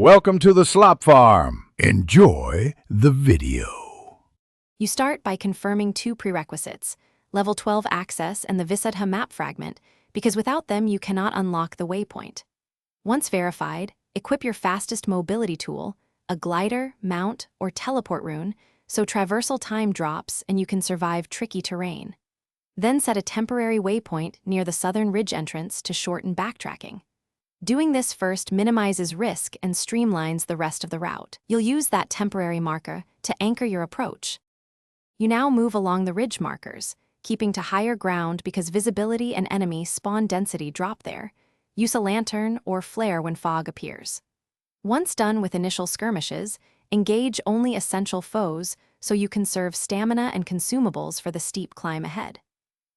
Welcome to the slop farm. Enjoy the video. You start by confirming two prerequisites, level 12 access and the Vissudha map fragment, because without them you cannot unlock the waypoint. Once verified, equip your fastest mobility tool, a glider, mount, or teleport rune, so traversal time drops and you can survive tricky terrain. Then set a temporary waypoint near the southern ridge entrance to shorten backtracking. Doing this first minimizes risk and streamlines the rest of the route. You'll use that temporary marker to anchor your approach. You now move along the ridge markers, keeping to higher ground because visibility and enemy spawn density drop there. Use a lantern or flare when fog appears. Once done with initial skirmishes, engage only essential foes so you conserve stamina and consumables for the steep climb ahead.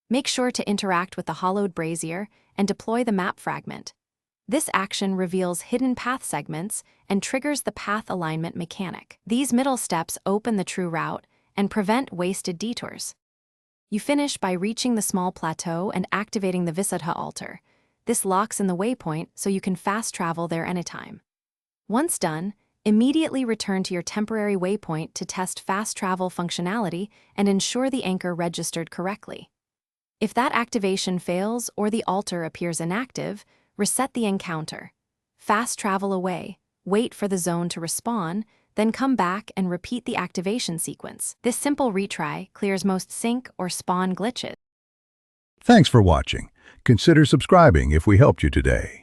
Make sure to interact with the hollowed brazier and deploy the map fragment. This action reveals hidden path segments and triggers the path alignment mechanic. These middle steps open the true route and prevent wasted detours. You finish by reaching the small plateau and activating the Vissudha altar. This locks in the waypoint so you can fast travel there anytime. Once done, immediately return to your temporary waypoint to test fast travel functionality and ensure the anchor registered correctly. If that activation fails or the altar appears inactive, reset the encounter. Fast travel away, wait for the zone to respawn, then come back and repeat the activation sequence. This simple retry clears most sync or spawn glitches. Thanks for watching. Consider subscribing if we helped you today.